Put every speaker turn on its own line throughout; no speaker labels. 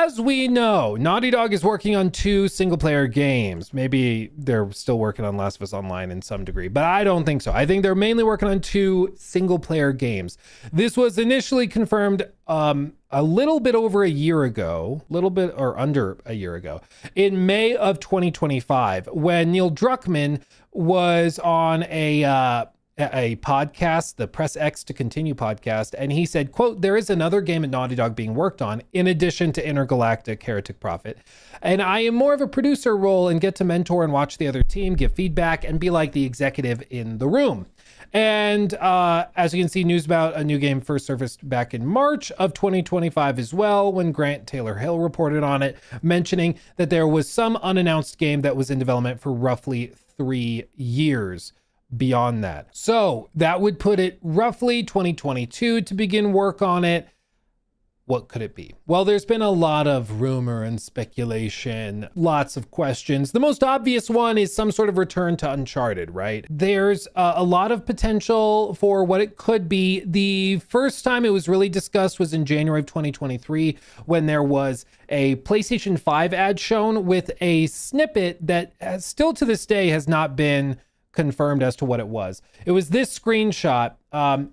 as we know, Naughty Dog is working on 2 single-player games. Maybe they're still working on Last of Us Online in some degree, but I don't think so. I think they're mainly working on 2 single-player games. This was initially confirmed a little bit over a year ago, under a year ago, in May of 2025, when Neil Druckmann was on a podcast, the Press X to Continue podcast, and he said, quote, "There is another game at Naughty Dog being worked on in addition to Intergalactic Heretic Prophet, and I am more of a producer role and get to mentor and watch the other team, give feedback, and be like the executive in the room." And as you can see, news about a new game first surfaced back in March of 2025 as well, when Grant Taylor-Hill reported on it, mentioning that there was some unannounced game that was in development for roughly 3 years beyond that. So that would put it roughly 2022 to begin work on it. What could it be? Well, there's been a lot of rumor and speculation, lots of questions. The most obvious one is some sort of return to Uncharted, right? There's a lot of potential for what it could be. The first time it was really discussed was in January of 2023, when there was a PlayStation 5 ad shown with a snippet that still to this day has not been confirmed as to what it was. It was this screenshot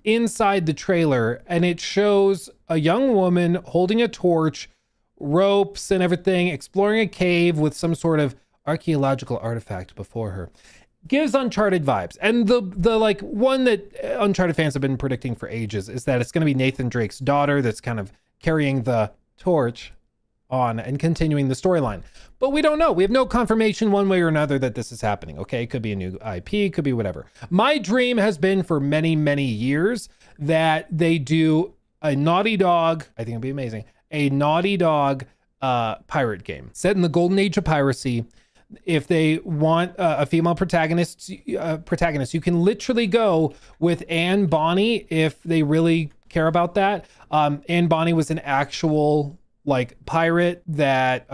inside the trailer, and it shows a young woman holding a torch, ropes and everything, exploring a cave with some sort of archaeological artifact before her. Gives Uncharted vibes. And the like one that Uncharted fans have been predicting for ages is that it's going to be Nathan Drake's daughter that's kind of carrying the torch on and continuing the storyline. But we don't know. We have no confirmation one way or another that this is happening. Okay, it could be a new IP, could be whatever. My dream has been for many, many years that they do a Naughty Dog, I think it'd be amazing, a Naughty Dog pirate game set in the golden age of piracy. If they want a female protagonist, you can literally go with Anne Bonny if they really care about that. Anne Bonny was an actual like pirate that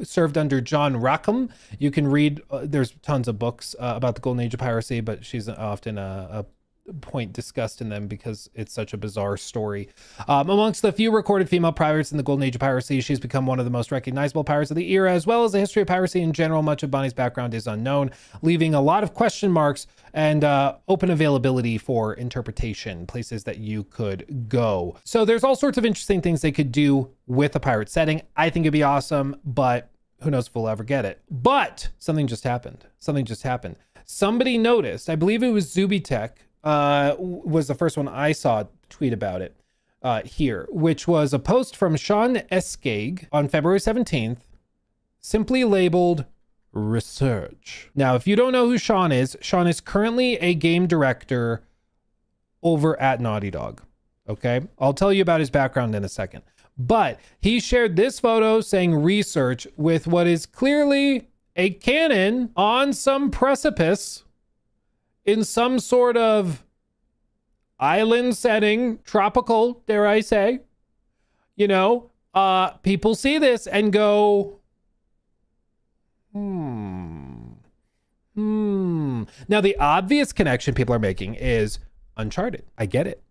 served under John Rackham. You can read, there's tons of books about the golden age of piracy, but she's often a point discussed in them because it's such a bizarre story. Amongst the few recorded female pirates in the golden age of piracy, she's become one of the most recognizable pirates of the era, as well as the history of piracy in general. Much of Bonnie's background is unknown, leaving a lot of question marks and open availability for interpretation, places that you could go. So there's all sorts of interesting things they could do with a pirate setting. I think it'd be awesome, but who knows if we'll ever get it. But something just happened. Somebody noticed, I believe it was Zubitech, was the first one I saw tweet about it here, which was a post from Shaun Escayg on February 17th, simply labeled research. Now, if you don't know who Shaun is currently a game director over at Naughty Dog. Okay, I'll tell you about his background in a second. But he shared this photo saying research with what is clearly a cannon on some precipice in some sort of island setting, tropical, dare I say. You know, people see this and go, Now, the obvious connection people are making is Uncharted. I get it.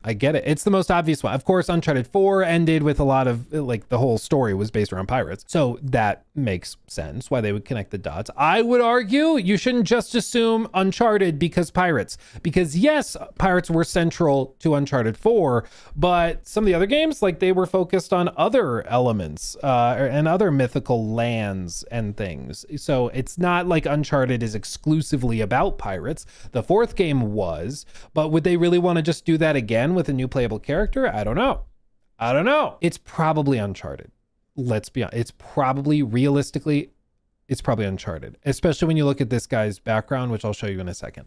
It's the most obvious one. Of course, Uncharted 4 ended with a lot of, like, the whole story was based around pirates. So that makes sense why they would connect the dots. I would argue you shouldn't just assume Uncharted because pirates. Because yes, pirates were central to Uncharted 4, but some of the other games, like, they were focused on other elements and other mythical lands and things. So it's not like Uncharted is exclusively about pirates. The 4th game was, but would they really want to just do that again with a new playable character? I don't know. It's probably Uncharted. Let's be honest. It's probably Uncharted, especially when you look at this guy's background, which I'll show you in a second.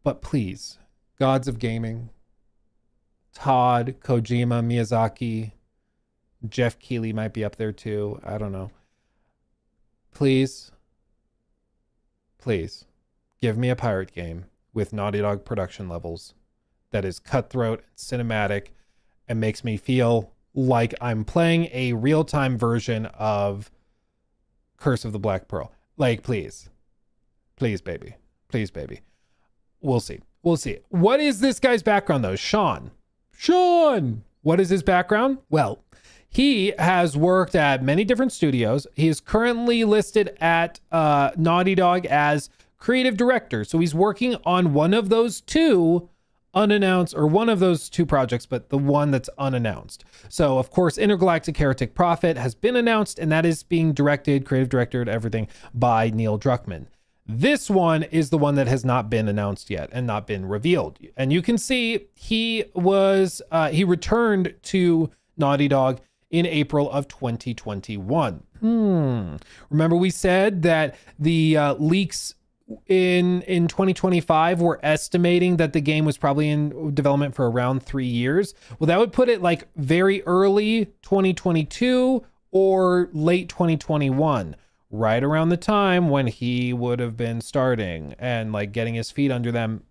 But please, gods of gaming, Todd, Kojima, Miyazaki, Jeff Keighley might be up there too. I don't know. Please give me a pirate game with Naughty Dog production levels that is cutthroat, cinematic, and makes me feel like I'm playing a real-time version of Curse of the Black Pearl. Like, please, baby. We'll see. What is this guy's background, though? Shaun. What is his background? Well, He has worked at many different studios. He is currently listed at Naughty Dog as creative director. So he's working on one of those two unannounced, or one of those two projects, but the one that's unannounced. So of course, Intergalactic Heretic Prophet has been announced, and that is being directed, creative directed, everything by Neil Druckmann. This one is the one that has not been announced yet and not been revealed. And you can see he returned to Naughty Dog in April of 2021. Remember we said that the leaks in 2025 were estimating that the game was probably in development for around 3 years. Well, that would put it like very early 2022 or late 2021, right around the time when he would have been starting and like getting his feet under him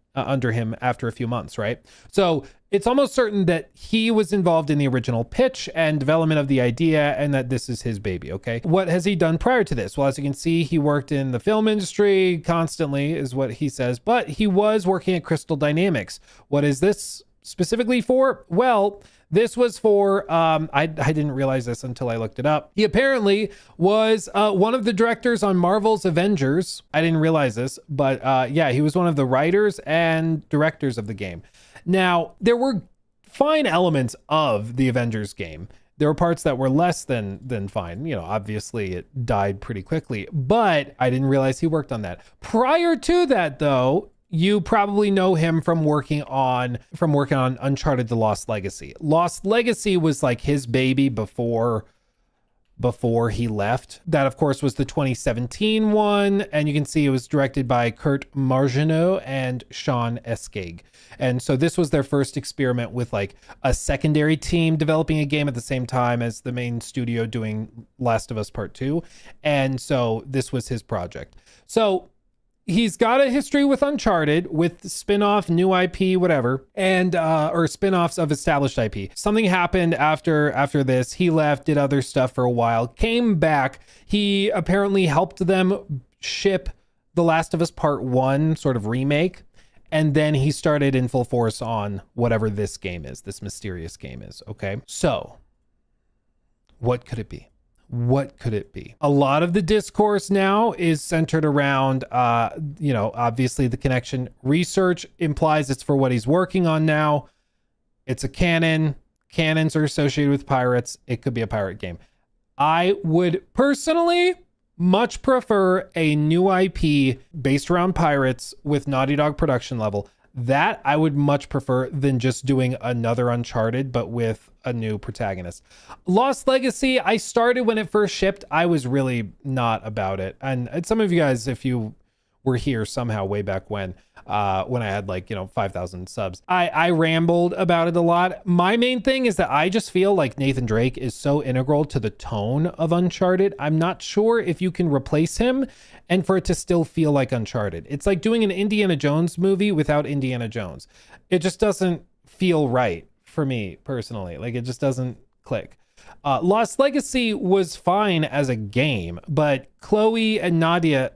after a few months, right? So it's almost certain that he was involved in the original pitch and development of the idea, and that this is his baby, okay? What has he done prior to this? Well, as you can see, he worked in the film industry constantly, is what he says, but he was working at Crystal Dynamics. What is this specifically for? Well, this was for, I didn't realize this until I looked it up. He apparently was one of the directors on Marvel's Avengers. I didn't realize this, but yeah, he was one of the writers and directors of the game. Now, there were fine elements of the Avengers game. There were parts that were less than fine. You know, obviously it died pretty quickly, but I didn't realize he worked on that. Prior to that, though, you probably know him from working on Uncharted: The Lost Legacy. Lost Legacy was like his baby before he left. That, of course, was the 2017 one, and you can see it was directed by Kurt Margenot and Shaun Escayg. And so this was their first experiment with like a secondary team developing a game at the same time as the main studio doing Last of Us Part 2. And so this was his project. So he's got a history with Uncharted, with spin-off, new IP, whatever, and or spin-offs of established IP. Something happened after this. He left, did other stuff for a while, came back. He apparently helped them ship The Last of Us Part 1 sort of remake. And then he started in full force on whatever this game is, this mysterious game is, okay? So, what could it be? What could it be? A lot of the discourse now is centered around, obviously the connection. Research implies it's for what he's working on now. It's a canon. Canons are associated with pirates. It could be a pirate game. I would personally much prefer a new IP based around pirates with Naughty Dog production level. That I would much prefer than just doing another Uncharted, but with a new protagonist. Lost Legacy, I started when it first shipped. I was really not about it. And some of you guys, if you were here somehow way back when I had 5,000 subs, I rambled about it a lot. My main thing is that I just feel like Nathan Drake is so integral to the tone of Uncharted. I'm not sure if you can replace him and for it to still feel like Uncharted. It's like doing an Indiana Jones movie without Indiana Jones. It just doesn't feel right for me personally. Like, it just doesn't click. Lost Legacy was fine as a game, but Chloe and Nadine,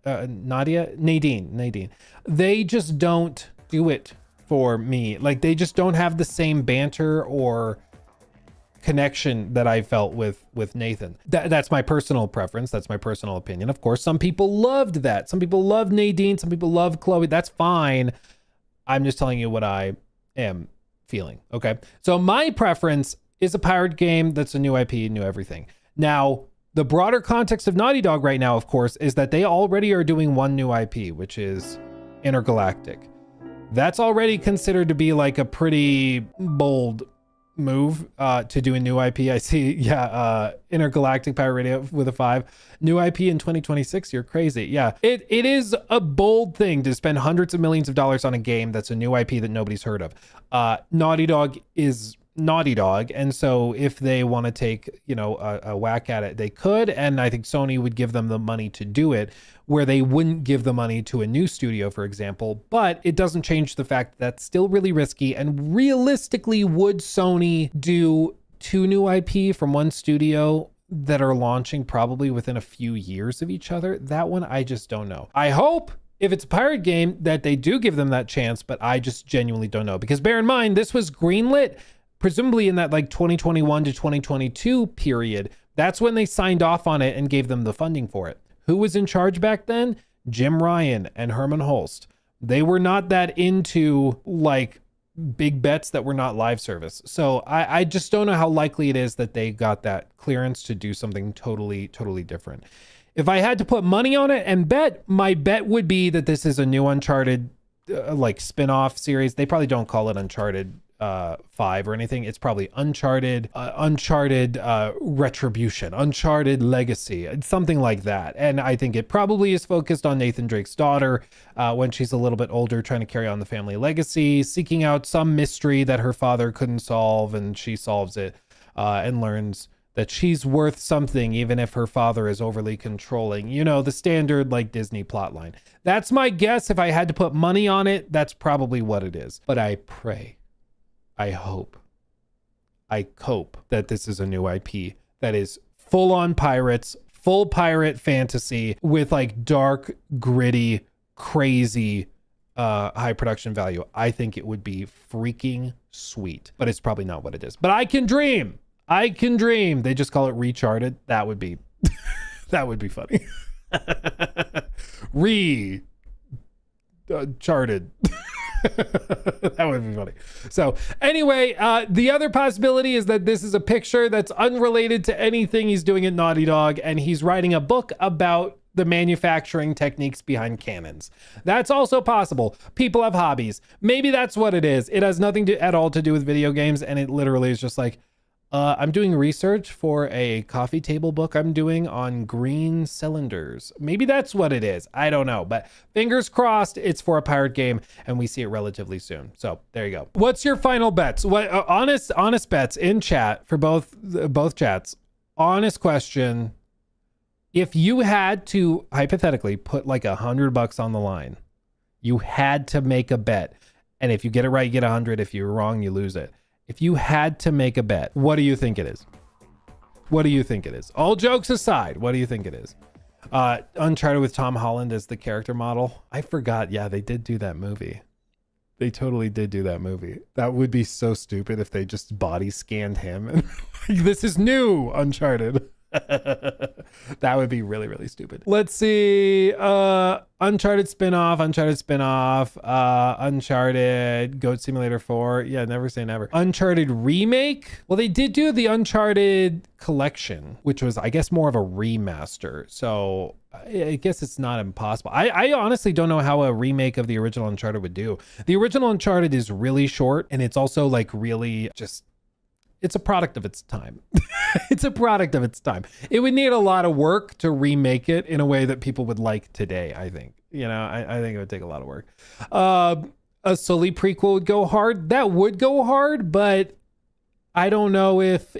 they just don't do it for me. Like, they just don't have the same banter or connection that I felt with Nathan. That's my personal preference. That's my personal opinion. Of course, some people loved that. Some people love Nadine. Some people love Chloe. That's fine. I'm just telling you what I am feeling. Okay. So my preference is a pirate game that's a new IP, new everything. Now, the broader context of Naughty Dog right now, of course, is that they already are doing one new IP, which is Intergalactic. That's already considered to be like a pretty bold move to do a new IP. I see, Intergalactic Pirate Radio with a 5. New IP in 2026, you're crazy. Yeah, it is a bold thing to spend hundreds of millions of dollars on a game that's a new IP that nobody's heard of. Naughty Dog is Naughty Dog, and so if they want to take a whack at it, they could, and I think Sony would give them the money to do it, where they wouldn't give the money to a new studio, for example. But it doesn't change the fact that that's still really risky. And realistically, would Sony do 2 new IP from one studio that are launching probably within a few years of each other? That one, I just don't know. I hope if it's a pirate game that they do give them that chance, but I just genuinely don't know. Because bear in mind, this was greenlit presumably in that like 2021 to 2022 period. That's when they signed off on it and gave them the funding for it. Who was in charge back then? Jim Ryan and Herman Holst. They were not that into like big bets that were not live service. So I just don't know how likely it is that they got that clearance to do something totally different. If I had to put money on it and bet, my bet would be that this is a new Uncharted like spin-off series. They probably don't call it Uncharted 5 or anything. It's probably Uncharted Retribution, Uncharted Legacy, something like that. And I think it probably is focused on Nathan Drake's daughter when she's a little bit older, trying to carry on the family legacy, seeking out some mystery that her father couldn't solve, and she solves it and learns that she's worth something even if her father is overly controlling. You know, the standard like Disney plotline. That's my guess. If I had to put money on it, that's probably what it is. But I pray, I hope, I cope that this is a new IP that is full on pirates, full pirate fantasy with like dark, gritty, crazy, high production value. I think it would be freaking sweet, but it's probably not what it is. But I can dream. I can dream. They just call it Recharted. That would be, that would be funny. Charted. That would be funny. So anyway, the other possibility is that this is a picture that's unrelated to anything he's doing at Naughty Dog, and he's writing a book about the manufacturing techniques behind cannons. That's also possible. People have hobbies. Maybe that's what it is. It has nothing at all to do with video games, and it literally is just like, I'm doing research for a coffee table book I'm doing on green cylinders. Maybe that's what it is. I don't know, but fingers crossed it's for a pirate game and we see it relatively soon. So there you go. What's your final bets? What honest bets in chat for both chats? Honest question. If you had to hypothetically put like $100 on the line, you had to make a bet. And if you get it right, you get 100. If you're wrong, you lose it. If you had to make a bet, what do you think it is? What do you think it is? All jokes aside, what do you think it is? Uncharted with Tom Holland as the character model. I forgot. Yeah, they did do that movie. They totally did do that movie. That would be so stupid if they just body scanned him. And this is new Uncharted. That would be really stupid. Let's see. Uncharted spinoff, Uncharted Goat Simulator 4. Yeah, never say never. Uncharted remake. Well, they did do the Uncharted collection, which was, I guess, more of a remaster. So I guess it's not impossible. I honestly don't know how a remake of the original Uncharted would do. The original Uncharted is really short, and it's also like really just, it's a product of its time. It's a product of its time. It would need a lot of work to remake it in a way that people would like today, I think. You know, I think it would take a lot of work. A Sully prequel would go hard. That would go hard, but I don't know if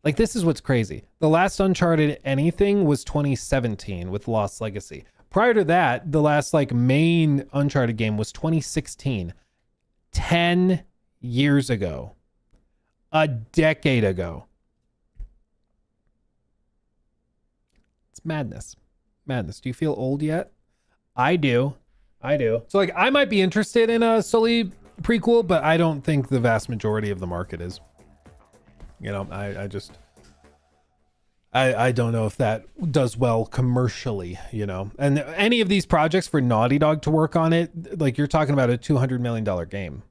like, this is what's crazy. The last Uncharted anything was 2017 with Lost Legacy. Prior to that, the last like main Uncharted game was 2016. 10 years ago. A decade ago. It's madness. Madness. Do you feel old yet? I do. So like, I might be interested in a Sully prequel, but I don't think the vast majority of the market is. You know, I don't know if that does well commercially, you know. And any of these projects for Naughty Dog to work on it, like, you're talking about a $200 million game.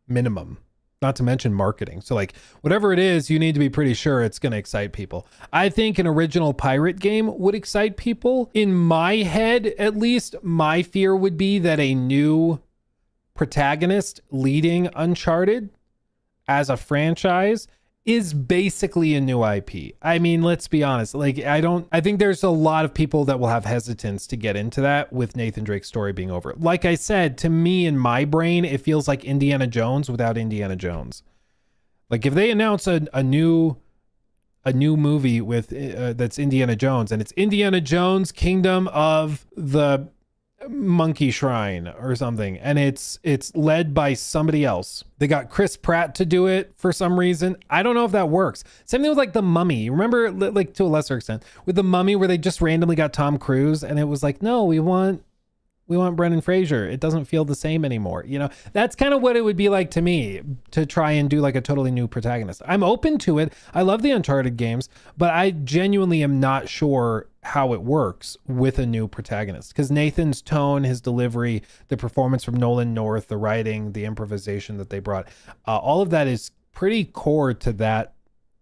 Minimum. Not to mention marketing. So like, whatever it is, you need to be pretty sure it's going to excite people. I think an original pirate game would excite people. In my head, at least, my fear would be that a new protagonist leading Uncharted as a franchise is basically a new IP. I mean, let's be honest. Like, I think there's a lot of people that will have hesitance to get into that with Nathan Drake's story being over. Like I said, to me, in my brain, it feels like Indiana Jones without Indiana Jones. Like, if they announce a new movie with that's Indiana Jones, and it's Indiana Jones Kingdom of the Monkey Shrine or something, and it's led by somebody else. They got Chris Pratt to do it for some reason. I don't know if that works. Same thing with like The Mummy. You remember, like, to a lesser extent with The Mummy, where they just randomly got Tom Cruise, and it was like, no, we want We want Brendan Fraser. It doesn't feel the same anymore. You know, that's kind of what it would be like to me to try and do like a totally new protagonist. I'm open to it. I love the Uncharted games, but I genuinely am not sure how it works with a new protagonist, because Nathan's tone, his delivery, the performance from Nolan North, the writing, the improvisation that they brought, all of that is pretty core to that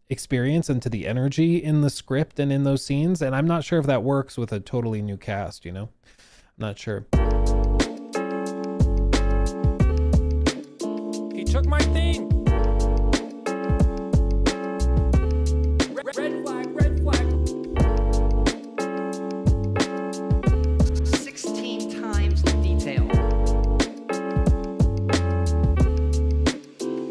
experience and to the energy in the script and in those scenes. And I'm not sure if that works with a totally new cast, you know? Not sure. He took my thing.